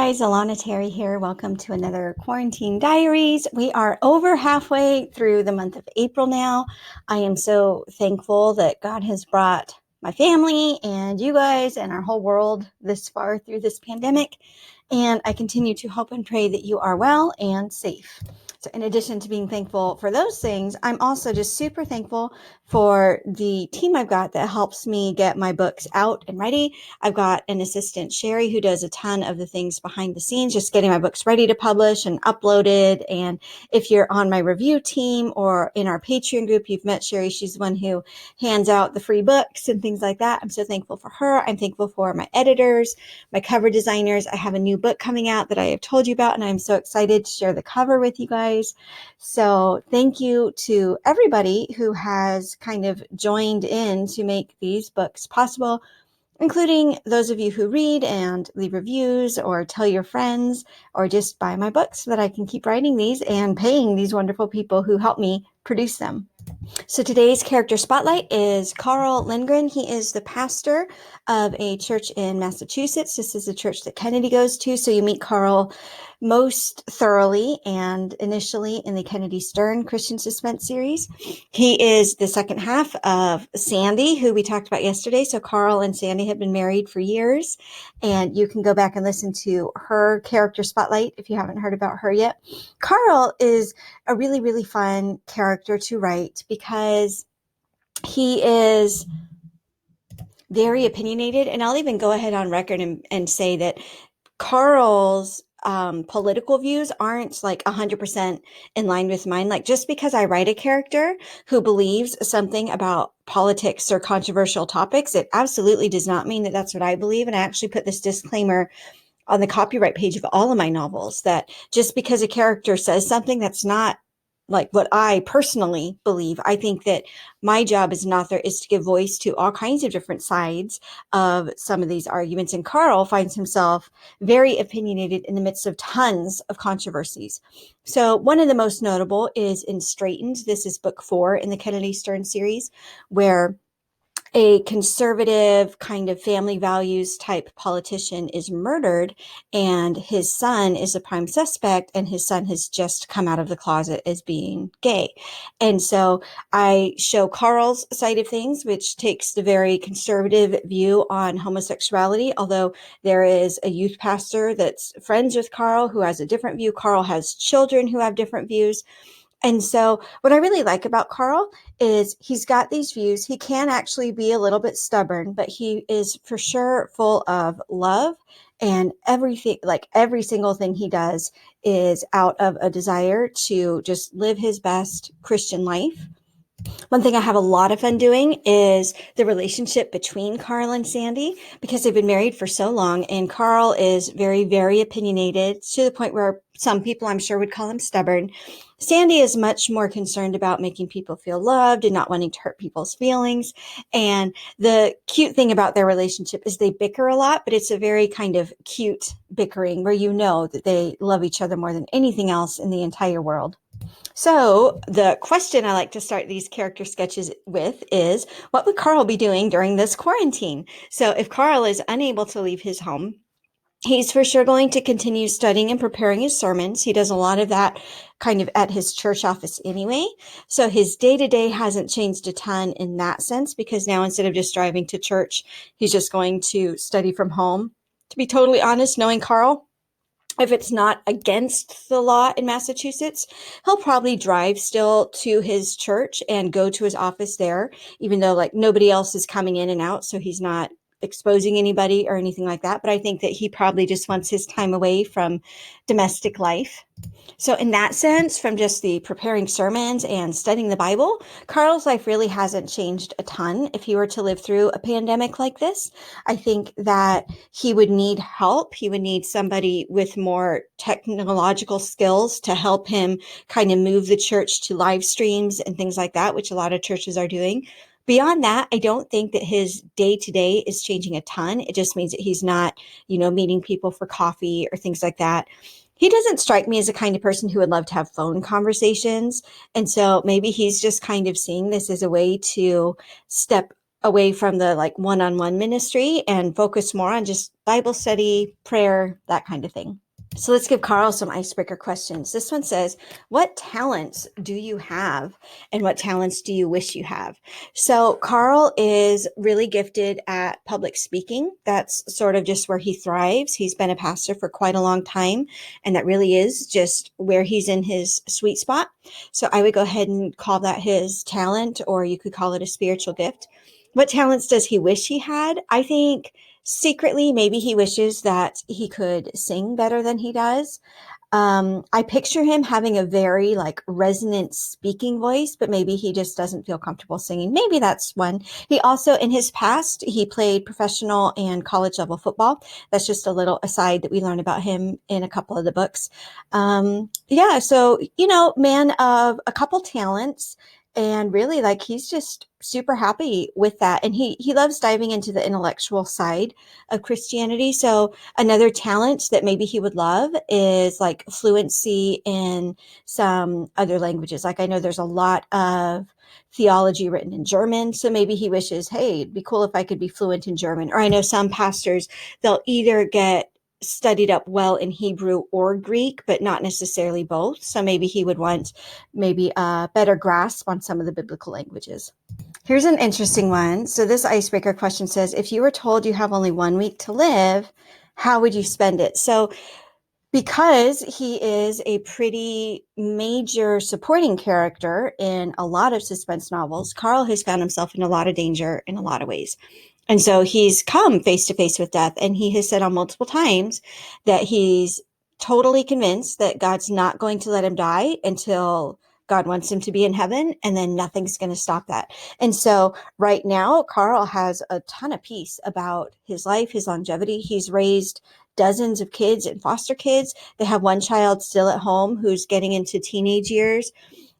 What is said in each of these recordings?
guys, Alana Terry here. Welcome to another Quarantine Diaries. We are over halfway through the month of April now. I am so thankful that God has brought my family and you guys and our whole world this far through this pandemic. And I continue to hope and pray that you are well and safe. So in addition to being thankful for those things, I'm also just super thankful for the team I've got that helps me get my books out and ready. I've got an assistant, Sherry, who does a ton of the things behind the scenes, just getting my books ready to publish and uploaded. And if you're on my review team or in our Patreon group, you've met Sherry. She's the one who hands out the free books and things like that. I'm so thankful for her. I'm thankful for my editors, my cover designers. I have a new book coming out that I have told you about, and I'm so excited to share the cover with you guys. So thank you to everybody who has kind of joined in to make these books possible, including those of you who read and leave reviews or tell your friends or just buy my books so that I can keep writing these and paying these wonderful people who help me produce them. So today's character spotlight is Carl Lindgren. He is the pastor of a church in Massachusetts. This is a church that Kennedy goes to. So you meet Carl most thoroughly and initially in the Kennedy Stern Christian Suspense series. He is the second half of Sandy, who we talked about yesterday. So Carl and Sandy have been married for years, and you can go back and listen to her character spotlight if you haven't heard about her yet. Carl is a really, really fun character to write because he is very opinionated. And I'll even go ahead on record and say that Carl's political views aren't like 100% in line with mine. Like, just because I write a character who believes something about politics or controversial topics, it absolutely does not mean that that's what I believe. And I actually put this disclaimer on the copyright page of all of my novels that just because a character says something that's not like what I personally believe, I think that my job as an author is to give voice to all kinds of different sides of some of these arguments. And Carl finds himself very opinionated in the midst of tons of controversies. So one of the most notable is in Straightened. This is book 4 in the Kennedy Stern series, where a conservative kind of family values type politician is murdered, and his son is a prime suspect, and his son has just come out of the closet as being gay. And so I show Carl's side of things, which takes the very conservative view on homosexuality, although there is a youth pastor that's friends with Carl who has a different view. Carl has children who have different views. And so what I really like about Carl is he's got these views. He can actually be a little bit stubborn, but he is for sure full of love, and everything, like every single thing he does is out of a desire to just live his best Christian life. One thing I have a lot of fun doing is the relationship between Carl and Sandy, because they've been married for so long, and Carl is very, very opinionated to the point where some people I'm sure would call him stubborn. Sandy is much more concerned about making people feel loved and not wanting to hurt people's feelings. And the cute thing about their relationship is they bicker a lot, but it's a very kind of cute bickering where you know that they love each other more than anything else in the entire world. So the question I like to start these character sketches with is, what would Carl be doing during this quarantine? So if Carl is unable to leave his home, he's for sure going to continue studying and preparing his sermons. He does a lot of that kind of at his church office anyway. So his day-to-day hasn't changed a ton in that sense, because now instead of just driving to church, he's just going to study from home. To be totally honest, knowing Carl, if it's not against the law in Massachusetts, he'll probably drive still to his church and go to his office there, even though like nobody else is coming in and out. So he's not exposing anybody or anything like that. But I think that he probably just wants his time away from domestic life. So in that sense, from just the preparing sermons and studying the Bible, Carl's life really hasn't changed a ton. If he were to live through a pandemic like this, I think that he would need help. He would need somebody with more technological skills to help him kind of move the church to live streams and things like that, which a lot of churches are doing. Beyond that, I don't think that his day-to-day is changing a ton. It just means that he's not, meeting people for coffee or things like that. He doesn't strike me as the kind of person who would love to have phone conversations. And so maybe he's just kind of seeing this as a way to step away from the like one-on-one ministry and focus more on just Bible study, prayer, that kind of thing. So let's give Carl some icebreaker questions. This one says, what talents do you have and what talents do you wish you have? So Carl is really gifted at public speaking. That's sort of just where he thrives. He's been a pastor for quite a long time, and that really is just where he's in his sweet spot. So I would go ahead and call that his talent, or you could call it a spiritual gift. What talents does he wish he had? I think secretly, maybe he wishes that he could sing better than he does. I picture him having a very like resonant speaking voice, but maybe he just doesn't feel comfortable singing. Maybe that's one. He also, in his past, he played professional and college level football. That's just a little aside that we learn about him in a couple of the books. Yeah, so, man of a couple talents. And really, like, he's just super happy with that. And he loves diving into the intellectual side of Christianity. So another talent that maybe he would love is like fluency in some other languages. Like I know there's a lot of theology written in German. So maybe he wishes, hey, it'd be cool if I could be fluent in German. Or I know some pastors, they'll either get studied up well in Hebrew or Greek, but not necessarily both. So maybe he would want maybe a better grasp on some of the biblical languages. Here's an interesting one. So this icebreaker question says, if you were told you have only 1 week to live, how would you spend it? So because he is a pretty major supporting character in a lot of suspense novels, Carl has found himself in a lot of danger in a lot of ways. And so he's come face to face with death, and he has said on multiple times that he's totally convinced that God's not going to let him die until God wants him to be in heaven, and then nothing's going to stop that. And so right now, Carl has a ton of peace about his life, his longevity. He's raised dozens of kids and foster kids. They have one child still at home who's getting into teenage years.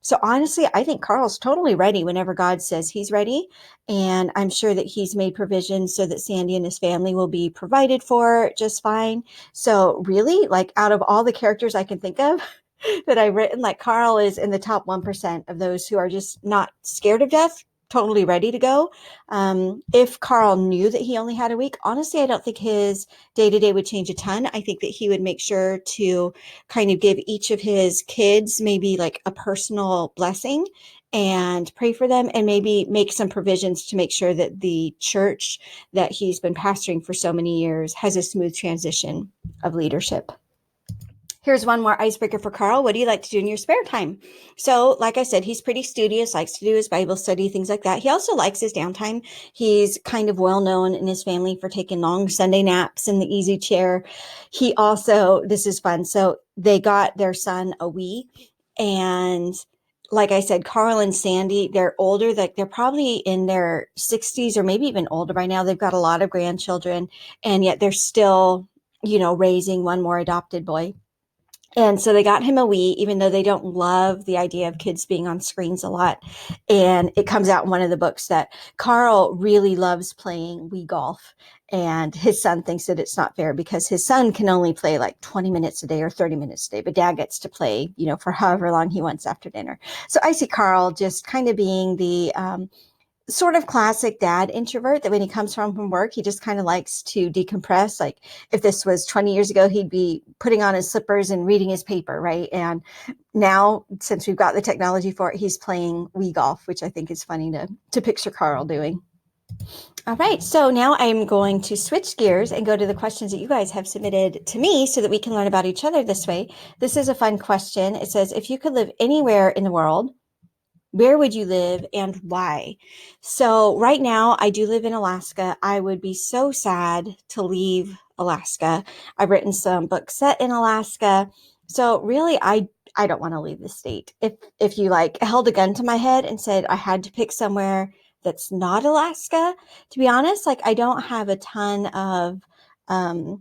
So honestly, I think Carl's totally ready whenever God says he's ready. And I'm sure that he's made provisions so that Sandy and his family will be provided for just fine. So really, like out of all the characters I can think of that I've written, like Carl is in the top 1% of those who are just not scared of death, totally ready to go. If Carl knew that he only had a week, honestly, I don't think his day to day would change a ton. I think that he would make sure to kind of give each of his kids maybe like a personal blessing and pray for them, and maybe make some provisions to make sure that the church that he's been pastoring for so many years has a smooth transition of leadership. Here's one more icebreaker for Carl. What do you like to do in your spare time? So, like I said, he's pretty studious, likes to do his Bible study, things like that. He also likes his downtime. He's kind of well known in his family for taking long Sunday naps in the easy chair. He also, this is fun. So they got their son a Wii, and like I said, Carl and Sandy, they're older, like they're probably in their 60s or maybe even older by now. They've got a lot of grandchildren, and yet they're still, raising one more adopted boy. And so they got him a Wii, even though they don't love the idea of kids being on screens a lot. And it comes out in one of the books that Carl really loves playing Wii golf. And his son thinks that it's not fair because his son can only play like 20 minutes a day or 30 minutes a day, but dad gets to play, for however long he wants after dinner. So I see Carl just kind of being the sort of classic dad introvert that when he comes home from work, he just kind of likes to decompress. Like if this was 20 years ago, he'd be putting on his slippers and reading his paper, right? And now, since we've got the technology for it, he's playing Wii golf, which I think is funny to picture Carl doing. All right, so now I'm going to switch gears and go to the questions that you guys have submitted to me so that we can learn about each other this way. This is a fun question. It says, if you could live anywhere in the world, where would you live and why? So right now I do live in Alaska. I would be so sad to leave Alaska. I've written some books set in Alaska. So really I don't want to leave the state. If you like held a gun to my head and said I had to pick somewhere that's not Alaska, to be honest, like I don't have a ton of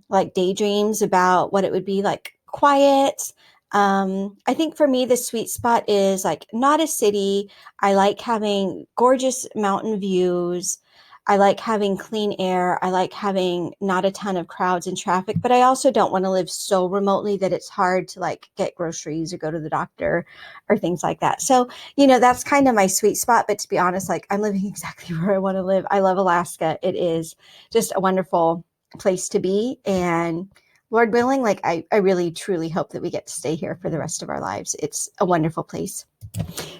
like daydreams about what it would be like quiet. I think for me, the sweet spot is like not a city. I like having gorgeous mountain views. I like having clean air. I like having not a ton of crowds and traffic, but I also don't want to live so remotely that it's hard to like get groceries or go to the doctor or things like that. So, that's kind of my sweet spot. But to be honest, like I'm living exactly where I want to live. I love Alaska. It is just a wonderful place to be. And Lord willing, like I really truly hope that we get to stay here for the rest of our lives. It's a wonderful place.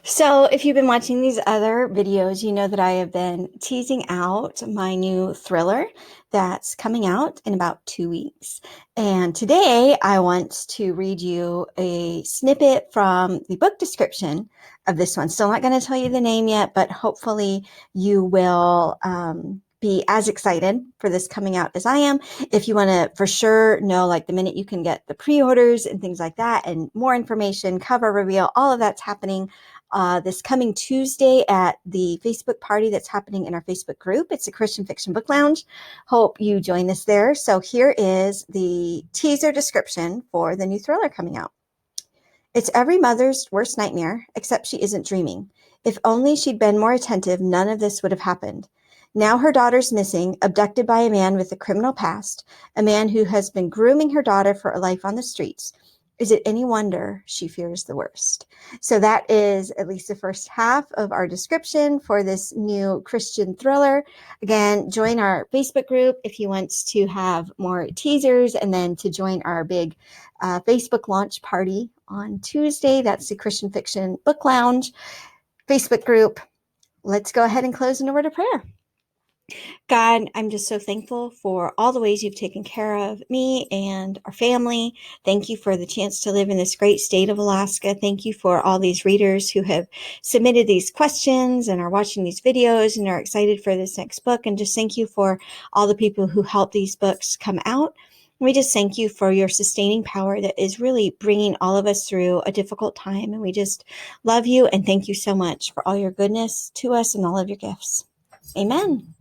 So if you've been watching these other videos, you know that I have been teasing out my new thriller that's coming out in about 2 weeks. And today I want to read you a snippet from the book description of this one. Still not going to tell you the name yet, but hopefully you will be as excited for this coming out as I am. If you want to for sure know like the minute you can get the pre-orders and things like that and more information, cover reveal, all of that's happening this coming Tuesday at the Facebook party that's happening in our Facebook group. It's a Christian Fiction Book Lounge. Hope you join us there. So here is the teaser description for the new thriller coming out. It's every mother's worst nightmare, except she isn't dreaming. If only she'd been more attentive, none of this would have happened. Now her daughter's missing, abducted by a man with a criminal past, a man who has been grooming her daughter for a life on the streets. Is it any wonder she fears the worst? So that is at least the first half of our description for this new Christian thriller. Again, join our Facebook group if you want to have more teasers and then to join our big Facebook launch party on Tuesday. That's the Christian Fiction Book Lounge Facebook group. Let's go ahead and close in a word of prayer. God, I'm just so thankful for all the ways you've taken care of me and our family. Thank you for the chance to live in this great state of Alaska. Thank you for all these readers who have submitted these questions and are watching these videos and are excited for this next book. And just thank you for all the people who help these books come out. We just thank you for your sustaining power that is really bringing all of us through a difficult time. And we just love you and thank you so much for all your goodness to us and all of your gifts. Amen.